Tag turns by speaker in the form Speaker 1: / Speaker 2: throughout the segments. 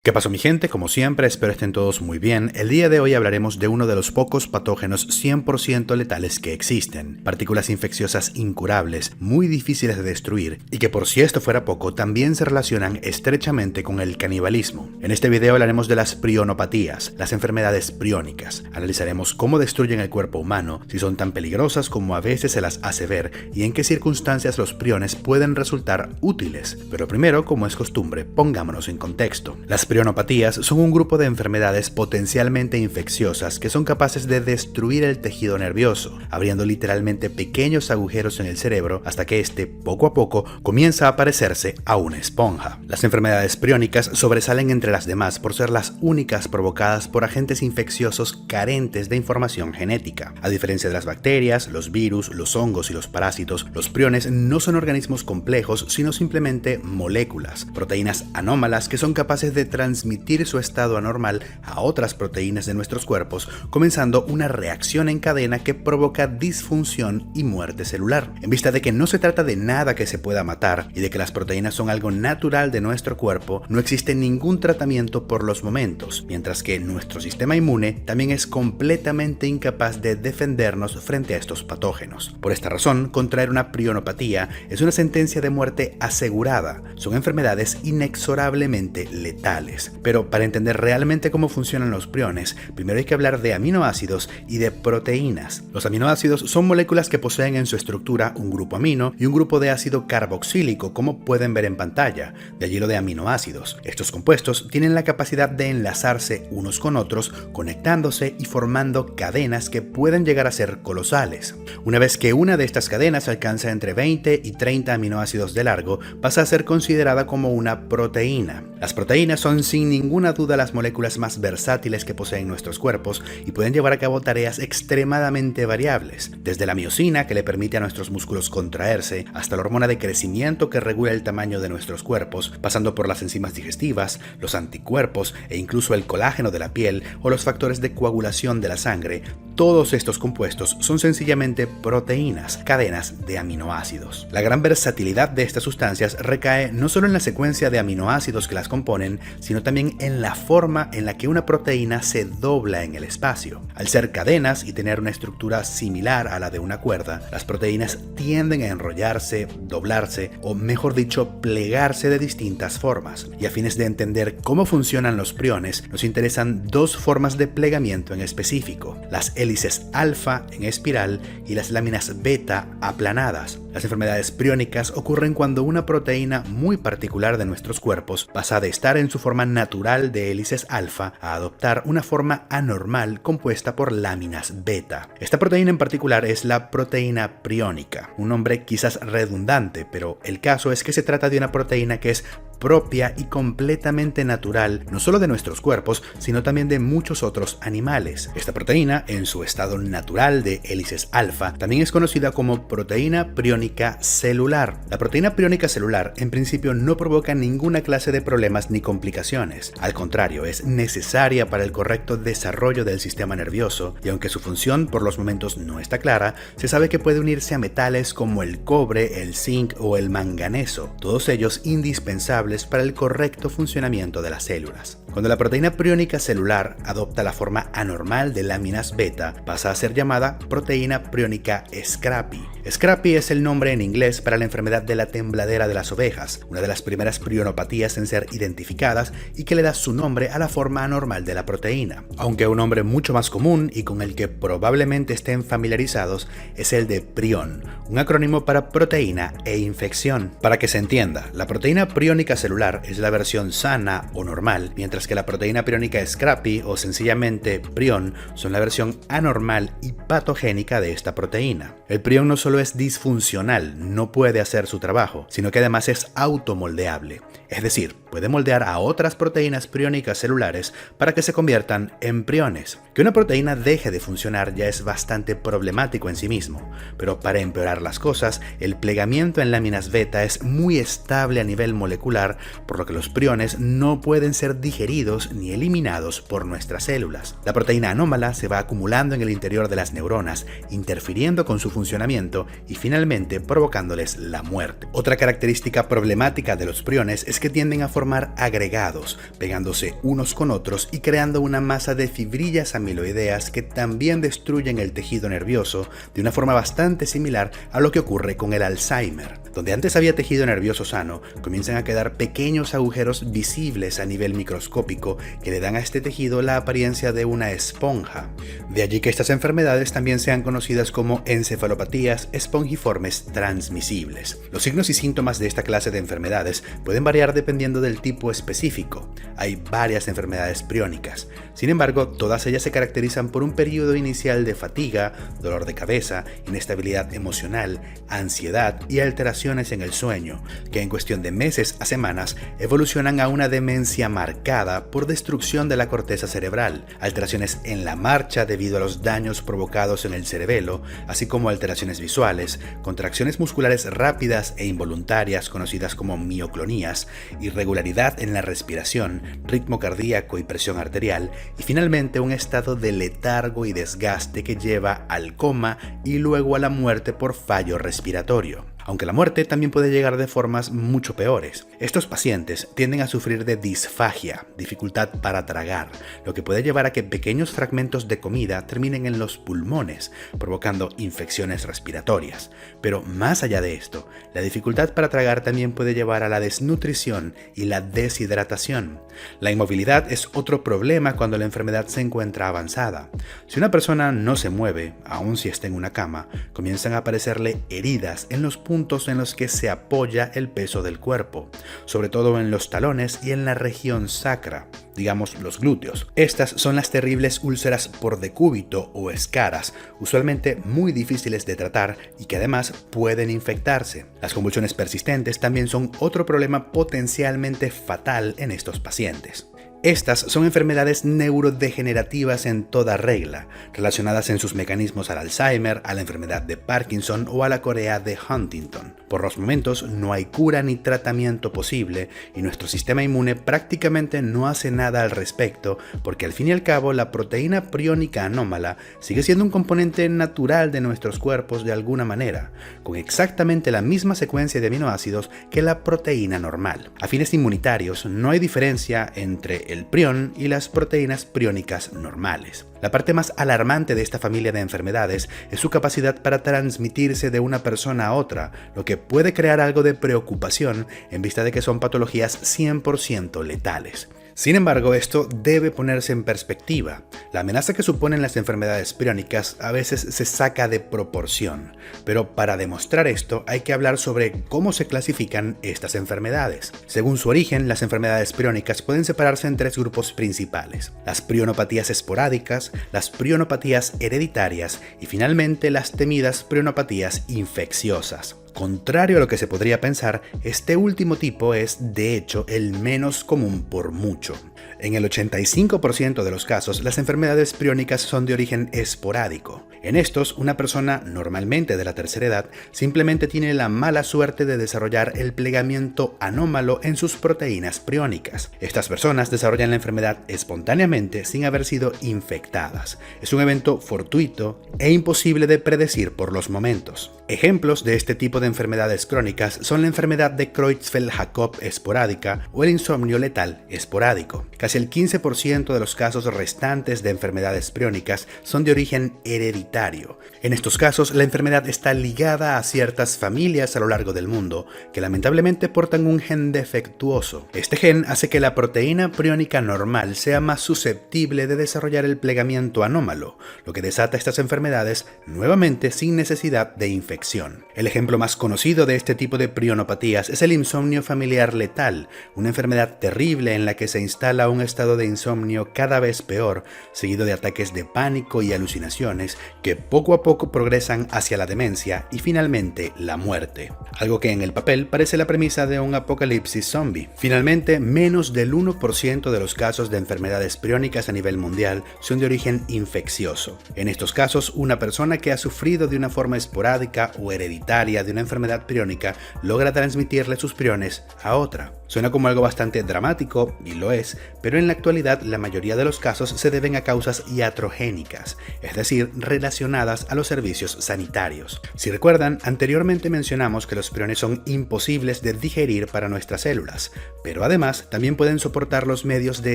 Speaker 1: ¿Qué pasó, mi gente? Como siempre, espero estén todos muy bien. El día de hoy hablaremos de uno de los pocos patógenos 100% letales que existen, partículas infecciosas incurables, muy difíciles de destruir y que, por si esto fuera poco, también se relacionan estrechamente con el canibalismo. En este video hablaremos de las prionopatías, las enfermedades priónicas. Analizaremos cómo destruyen el cuerpo humano, si son tan peligrosas como a veces se las hace ver y en qué circunstancias los priones pueden resultar útiles. Pero primero, como es costumbre, pongámonos en contexto. Las prionopatías son un grupo de enfermedades potencialmente infecciosas que son capaces de destruir el tejido nervioso, abriendo literalmente pequeños agujeros en el cerebro hasta que éste, poco a poco, comienza a parecerse a una esponja. Las enfermedades priónicas sobresalen entre las demás por ser las únicas provocadas por agentes infecciosos carentes de información genética. A diferencia de las bacterias, los virus, los hongos y los parásitos, los priones no son organismos complejos, sino simplemente moléculas, proteínas anómalas que son capaces de transmitir su estado anormal a otras proteínas de nuestros cuerpos, comenzando una reacción en cadena que provoca disfunción y muerte celular. En vista de que no se trata de nada que se pueda matar y de que las proteínas son algo natural de nuestro cuerpo, no existe ningún tratamiento por los momentos, mientras que nuestro sistema inmune también es completamente incapaz de defendernos frente a estos patógenos. Por esta razón, contraer una prionopatía es una sentencia de muerte asegurada. Son enfermedades inexorablemente letales. Pero para entender realmente cómo funcionan los priones, primero hay que hablar de aminoácidos y de proteínas. Los aminoácidos son moléculas que poseen en su estructura un grupo amino y un grupo de ácido carboxílico, como pueden ver en pantalla, de allí lo de aminoácidos. Estos compuestos tienen la capacidad de enlazarse unos con otros, conectándose y formando cadenas que pueden llegar a ser colosales. Una vez que una de estas cadenas alcanza entre 20 y 30 aminoácidos de largo, pasa a ser considerada como una proteína. Las proteínas son sin ninguna duda las moléculas más versátiles que poseen nuestros cuerpos y pueden llevar a cabo tareas extremadamente variables, desde la miosina, que le permite a nuestros músculos contraerse, hasta la hormona de crecimiento que regula el tamaño de nuestros cuerpos, pasando por las enzimas digestivas, los anticuerpos e incluso el colágeno de la piel o los factores de coagulación de la sangre. Todos estos compuestos son sencillamente proteínas, cadenas de aminoácidos. La gran versatilidad de estas sustancias recae no solo en la secuencia de aminoácidos que las componen, sino también en la forma en la que una proteína se dobla en el espacio. Al ser cadenas y tener una estructura similar a la de una cuerda, las proteínas tienden a enrollarse, doblarse o, mejor dicho, plegarse de distintas formas. Y a fines de entender cómo funcionan los priones, nos interesan dos formas de plegamiento en específico: las hélices alfa en espiral y las láminas beta aplanadas. Las enfermedades priónicas ocurren cuando una proteína muy particular de nuestros cuerpos pasa de estar en su forma natural de hélices alfa a adoptar una forma anormal compuesta por láminas beta. Esta proteína en particular es la proteína priónica, un nombre quizás redundante, pero el caso es que se trata de una proteína que es propia y completamente natural, no solo de nuestros cuerpos, sino también de muchos otros animales. Esta proteína, en su estado natural de hélices alfa, también es conocida como proteína priónica celular. La proteína priónica celular, en principio, no provoca ninguna clase de problemas ni complicaciones. Al contrario, es necesaria para el correcto desarrollo del sistema nervioso, y aunque su función por los momentos no está clara, se sabe que puede unirse a metales como el cobre, el zinc o el manganeso, todos ellos indispensables para el correcto funcionamiento de las células. Cuando la proteína priónica celular adopta la forma anormal de láminas beta, pasa a ser llamada proteína priónica Scrapie. Scrapie es el nombre en inglés para la enfermedad de la tembladera de las ovejas, una de las primeras prionopatías en ser identificadas y que le da su nombre a la forma anormal de la proteína. Aunque un nombre mucho más común y con el que probablemente estén familiarizados es el de prión, un acrónimo para proteína e infección. Para que se entienda, la proteína priónica celular es la versión sana o normal, mientras que la proteína priónica Scrapie o sencillamente prión son la versión anormal y patogénica de esta proteína. El prión no solo es disfuncional, no puede hacer su trabajo, sino que además es automoldeable, es decir, puede moldear a otras proteínas priónicas celulares para que se conviertan en priones. Que una proteína deje de funcionar ya es bastante problemático en sí mismo, pero para empeorar las cosas, el plegamiento en láminas beta es muy estable a nivel molecular, por lo que los priones no pueden ser digeridos ni eliminados por nuestras células. La proteína anómala se va acumulando en el interior de las neuronas, interfiriendo con su funcionamiento envejecimiento y finalmente provocándoles la muerte. Otra característica problemática de los priones es que tienden a formar agregados, pegándose unos con otros y creando una masa de fibrillas amiloideas que también destruyen el tejido nervioso de una forma bastante similar a lo que ocurre con el Alzheimer. Donde antes había tejido nervioso sano, comienzan a quedar pequeños agujeros visibles a nivel microscópico que le dan a este tejido la apariencia de una esponja. De allí que estas enfermedades también sean conocidas como encefalopatías espongiformes transmisibles. Los signos y síntomas de esta clase de enfermedades pueden variar dependiendo del tipo específico. Hay varias enfermedades priónicas. Sin embargo, todas ellas se caracterizan por un periodo inicial de fatiga, dolor de cabeza, inestabilidad emocional, ansiedad y alteraciones en el sueño, que en cuestión de meses a semanas evolucionan a una demencia marcada por destrucción de la corteza cerebral, alteraciones en la marcha debido a los daños provocados en el cerebelo, así como alteraciones visuales, contracciones musculares rápidas e involuntarias conocidas como mioclonías, irregularidad en la respiración, ritmo cardíaco y presión arterial, y finalmente un estado de letargo y desgaste que lleva al coma y luego a la muerte por fallo respiratorio. Aunque la muerte también puede llegar de formas mucho peores. Estos pacientes tienden a sufrir de disfagia, dificultad para tragar, lo que puede llevar a que pequeños fragmentos de comida terminen en los pulmones, provocando infecciones respiratorias. Pero más allá de esto, la dificultad para tragar también puede llevar a la desnutrición y la deshidratación. La inmovilidad es otro problema cuando la enfermedad se encuentra avanzada. Si una persona no se mueve, aun si está en una cama, comienzan a aparecerle heridas en los puntos en los que se apoya el peso del cuerpo, sobre todo en los talones y en la región sacra, digamos los glúteos. Estas son las terribles úlceras por decúbito o escaras, usualmente muy difíciles de tratar y que además pueden infectarse. Las convulsiones persistentes también son otro problema potencialmente fatal en estos pacientes. Estas son enfermedades neurodegenerativas en toda regla, relacionadas en sus mecanismos al Alzheimer, a la enfermedad de Parkinson o a la corea de Huntington. Por los momentos no hay cura ni tratamiento posible y nuestro sistema inmune prácticamente no hace nada al respecto porque al fin y al cabo la proteína priónica anómala sigue siendo un componente natural de nuestros cuerpos de alguna manera, con exactamente la misma secuencia de aminoácidos que la proteína normal. A fines inmunitarios no hay diferencia entre el prión y las proteínas priónicas normales. La parte más alarmante de esta familia de enfermedades es su capacidad para transmitirse de una persona a otra, lo que puede crear algo de preocupación en vista de que son patologías 100% letales. Sin embargo, esto debe ponerse en perspectiva. La amenaza que suponen las enfermedades priónicas a veces se saca de proporción, pero para demostrar esto hay que hablar sobre cómo se clasifican estas enfermedades. Según su origen, las enfermedades priónicas pueden separarse en tres grupos principales: las prionopatías esporádicas, las prionopatías hereditarias y finalmente las temidas prionopatías infecciosas. Contrario a lo que se podría pensar, este último tipo es, de hecho, el menos común por mucho. En el 85% de los casos, las enfermedades priónicas son de origen esporádico. En estos, una persona, normalmente de la tercera edad, simplemente tiene la mala suerte de desarrollar el plegamiento anómalo en sus proteínas priónicas. Estas personas desarrollan la enfermedad espontáneamente sin haber sido infectadas. Es un evento fortuito e imposible de predecir por los momentos. Ejemplos de este tipo de enfermedades crónicas son la enfermedad de Creutzfeldt-Jakob esporádica o el insomnio letal esporádico. Casi el 15% de los casos restantes de enfermedades priónicas son de origen hereditario. En estos casos, la enfermedad está ligada a ciertas familias a lo largo del mundo que lamentablemente portan un gen defectuoso. Este gen hace que la proteína priónica normal sea más susceptible de desarrollar el plegamiento anómalo, lo que desata estas enfermedades nuevamente sin necesidad de infección. El ejemplo más conocido de este tipo de prionopatías es el insomnio familiar letal, una enfermedad terrible en la que se instala un estado de insomnio cada vez peor, seguido de ataques de pánico y alucinaciones que poco a poco progresan hacia la demencia y finalmente la muerte. Algo que en el papel parece la premisa de un apocalipsis zombie. Finalmente, menos del 1% de los casos de enfermedades priónicas a nivel mundial son de origen infeccioso. En estos casos, una persona que ha sufrido de una forma esporádica o hereditaria de una enfermedad priónica logra transmitirle sus priones a otra. Suena como algo bastante dramático, y lo es, pero en la actualidad la mayoría de los casos se deben a causas iatrogénicas, es decir, relacionadas a los servicios sanitarios. Si recuerdan, anteriormente mencionamos que los priones son imposibles de digerir para nuestras células, pero además también pueden soportar los medios de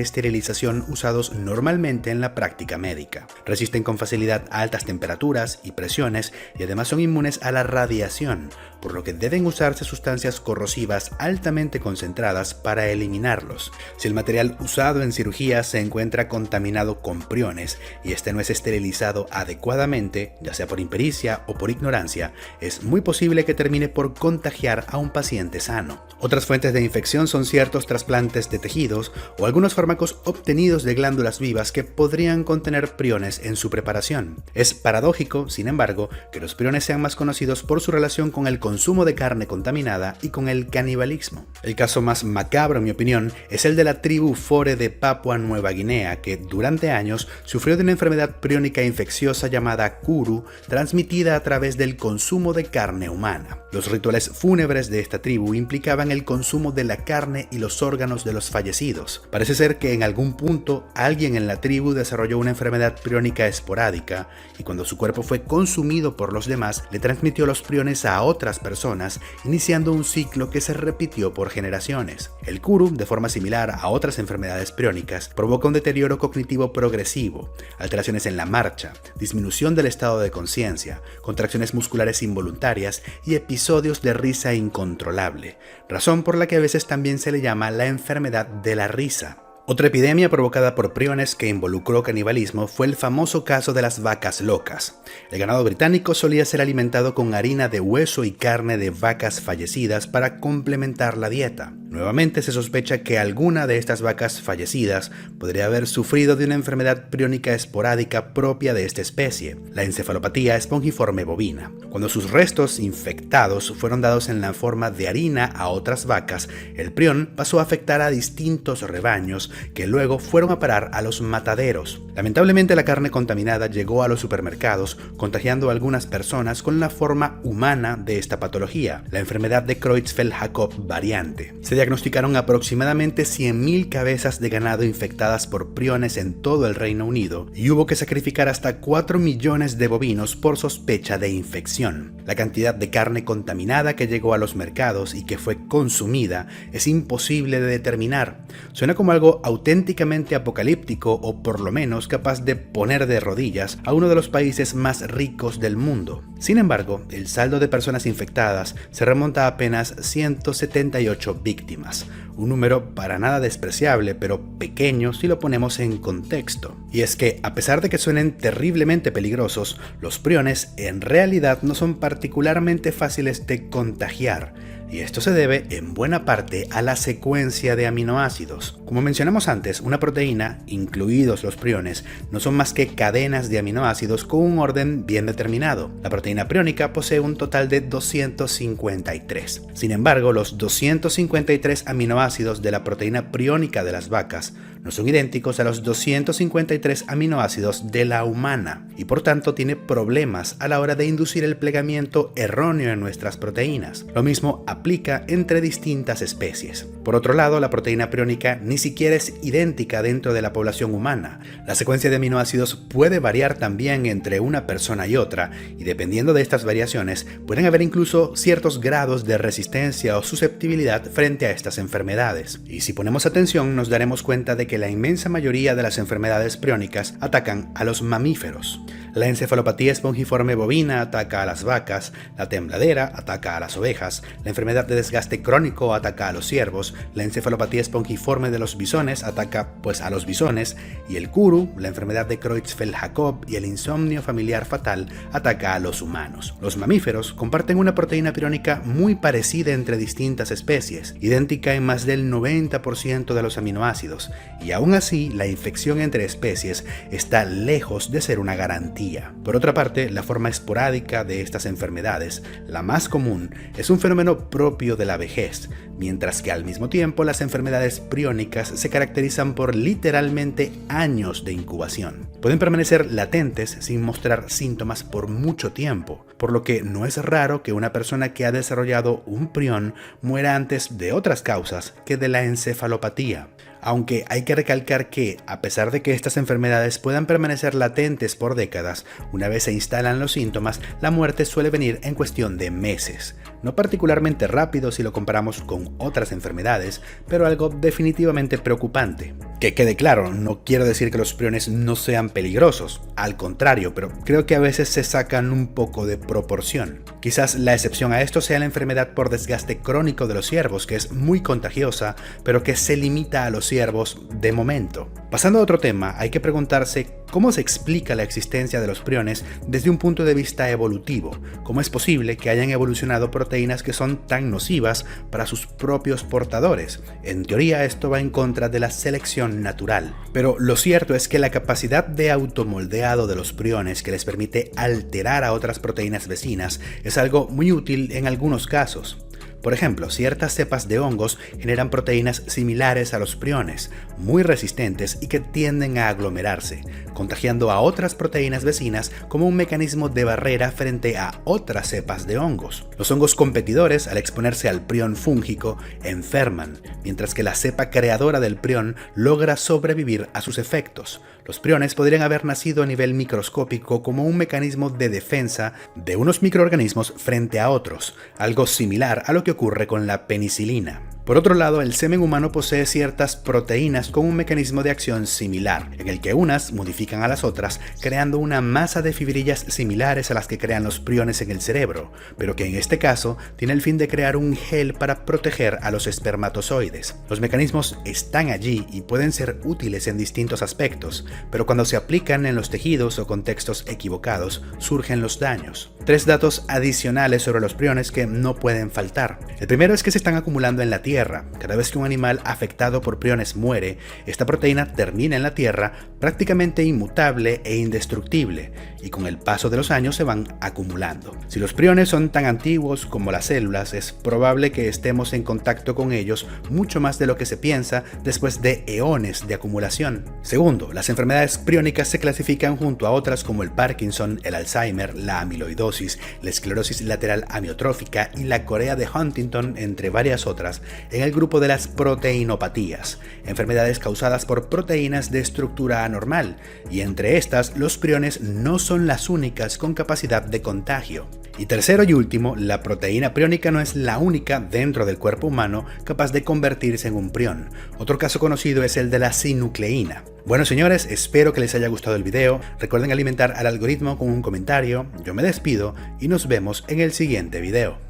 Speaker 1: esterilización usados normalmente en la práctica médica. Resisten con facilidad a altas temperaturas y presiones y además son inmunes a la radiación, por lo que deben usarse sustancias corrosivas altamente concentradas para eliminarlos. Si el material usado en cirugía se encuentra contaminado con priones y este no es esterilizado adecuadamente, ya sea por impericia o por ignorancia, es muy posible que termine por contagiar a un paciente sano. Otras fuentes de infección son ciertos trasplantes de tejidos o algunos fármacos obtenidos de glándulas vivas que podrían contener priones en su preparación. Es paradójico, sin embargo, que los priones sean más conocidos por su relación con el consumo de carne contaminada y con el canibalismo. El caso más macabro, en mi opinión, es el de la tribu Fore de Papua Nueva Guinea, que durante años sufrió de una enfermedad priónica infecciosa llamada Kuru, transmitida a través del consumo de carne humana. Los rituales fúnebres de esta tribu implicaban el consumo de la carne y los órganos de los fallecidos. Parece ser que en algún punto alguien en la tribu desarrolló una enfermedad priónica esporádica y cuando su cuerpo fue consumido por los demás, le transmitió los priones a otras personas, iniciando un ciclo que se repitió por generaciones. El Kuru, de forma similar a otras enfermedades priónicas, provoca un deterioro cognitivo progresivo, alteraciones en la marcha, disminución del estado de conciencia, contracciones musculares involuntarias y episodios de risa incontrolable, razón por la que a veces también se le llama la enfermedad de la risa. Otra epidemia provocada por priones que involucró canibalismo fue el famoso caso de las vacas locas. El ganado británico solía ser alimentado con harina de hueso y carne de vacas fallecidas para complementar la dieta. Nuevamente se sospecha que alguna de estas vacas fallecidas podría haber sufrido de una enfermedad priónica esporádica propia de esta especie, la encefalopatía espongiforme bovina. Cuando sus restos infectados fueron dados en la forma de harina a otras vacas, el prión pasó a afectar a distintos rebaños que luego fueron a parar a los mataderos. Lamentablemente la carne contaminada llegó a los supermercados, contagiando a algunas personas con la forma humana de esta patología, la enfermedad de Creutzfeldt-Jakob variante. Se diagnosticaron aproximadamente 100.000 cabezas de ganado infectadas por priones en todo el Reino Unido y hubo que sacrificar hasta 4 millones de bovinos por sospecha de infección. La cantidad de carne contaminada que llegó a los mercados y que fue consumida es imposible de determinar. Suena como algo auténticamente apocalíptico o por lo menos capaz de poner de rodillas a uno de los países más ricos del mundo. Sin embargo, el saldo de personas infectadas se remonta a apenas 178 víctimas, un número para nada despreciable, pero pequeño si lo ponemos en contexto. Y es que, a pesar de que suenen terriblemente peligrosos, los priones en realidad no son particularmente fáciles de contagiar, y esto se debe en buena parte a la secuencia de aminoácidos. Como mencionamos antes, una proteína, incluidos los priones, no son más que cadenas de aminoácidos con un orden bien determinado. La proteína priónica posee un total de 253. Sin embargo, los 253 aminoácidos de la proteína priónica de las vacas no son idénticos a los 253 aminoácidos de la humana y por tanto tiene problemas a la hora de inducir el plegamiento erróneo en nuestras proteínas. Lo mismo aplica entre distintas especies. Por otro lado, la proteína priónica ni siquiera es idéntica dentro de la población humana. La secuencia de aminoácidos puede variar también entre una persona y otra y dependiendo de estas variaciones pueden haber incluso ciertos grados de resistencia o susceptibilidad frente a estas enfermedades. Y si ponemos atención nos daremos cuenta de que la inmensa mayoría de las enfermedades priónicas atacan a los mamíferos. La encefalopatía espongiforme bovina ataca a las vacas, la tembladera ataca a las ovejas, la enfermedad de desgaste crónico ataca a los ciervos, la encefalopatía espongiforme de los bisones ataca a los bisones y el Kuru, la enfermedad de Creutzfeldt-Jakob y el insomnio familiar fatal ataca a los humanos. Los mamíferos comparten una proteína priónica muy parecida entre distintas especies, idéntica en más del 90% de los aminoácidos, y aún así la infección entre especies está lejos de ser una garantía. energía. Por otra parte, la forma esporádica de estas enfermedades, la más común, es un fenómeno propio de la vejez, mientras que al mismo tiempo las enfermedades priónicas se caracterizan por literalmente años de incubación. Pueden permanecer latentes sin mostrar síntomas por mucho tiempo, por lo que no es raro que una persona que ha desarrollado un prión muera antes de otras causas que de la encefalopatía. Aunque hay que recalcar que, a pesar de que estas enfermedades puedan permanecer latentes por décadas, una vez se instalan los síntomas, la muerte suele venir en cuestión de meses. No particularmente rápido si lo comparamos con otras enfermedades, pero algo definitivamente preocupante. Que quede claro, no quiero decir que los priones no sean peligrosos, al contrario, pero creo que a veces se sacan un poco de proporción. Quizás la excepción a esto sea la enfermedad por desgaste crónico de los ciervos, que es muy contagiosa, pero que se limita a los ciervos de momento. Pasando a otro tema, hay que preguntarse cómo se explica la existencia de los priones desde un punto de vista evolutivo. ¿Cómo es posible que hayan evolucionado proteínas que son tan nocivas para sus propios portadores? En teoría esto va en contra de la selección natural. Pero lo cierto es que la capacidad de automoldeado de los priones que les permite alterar a otras proteínas vecinas es algo muy útil en algunos casos. Por ejemplo, ciertas cepas de hongos generan proteínas similares a los priones, muy resistentes y que tienden a aglomerarse, contagiando a otras proteínas vecinas como un mecanismo de barrera frente a otras cepas de hongos. Los hongos competidores, al exponerse al prión fúngico, enferman, mientras que la cepa creadora del prión logra sobrevivir a sus efectos. Los priones podrían haber nacido a nivel microscópico como un mecanismo de defensa de unos microorganismos frente a otros, algo similar a lo que ocurre con la penicilina. Por otro lado, el semen humano posee ciertas proteínas con un mecanismo de acción similar, en el que unas modifican a las otras, creando una masa de fibrillas similares a las que crean los priones en el cerebro, pero que en este caso tiene el fin de crear un gel para proteger a los espermatozoides. Los mecanismos están allí y pueden ser útiles en distintos aspectos, pero cuando se aplican en los tejidos o contextos equivocados, surgen los daños. 3 datos adicionales sobre los priones que no pueden faltar. El primero es que se están acumulando en la tierra. Cada vez que un animal afectado por priones muere, esta proteína termina en la tierra prácticamente inmutable e indestructible, y con el paso de los años se van acumulando. Si los priones son tan antiguos como las células, es probable que estemos en contacto con ellos mucho más de lo que se piensa después de eones de acumulación. Segundo, las enfermedades priónicas se clasifican junto a otras como el Parkinson, el Alzheimer, la amiloidosis, la esclerosis lateral amiotrófica y la corea de Huntington, entre varias otras, en el grupo de las proteinopatías, enfermedades causadas por proteínas de estructura anormal, y entre estas los priones no son las únicas con capacidad de contagio. Y tercero y último, la proteína priónica no es la única dentro del cuerpo humano capaz de convertirse en un prión. Otro caso conocido es el de la sinucleína. Bueno señores, espero que les haya gustado el video. Recuerden alimentar al algoritmo con un comentario. Yo me despido y nos vemos en el siguiente video.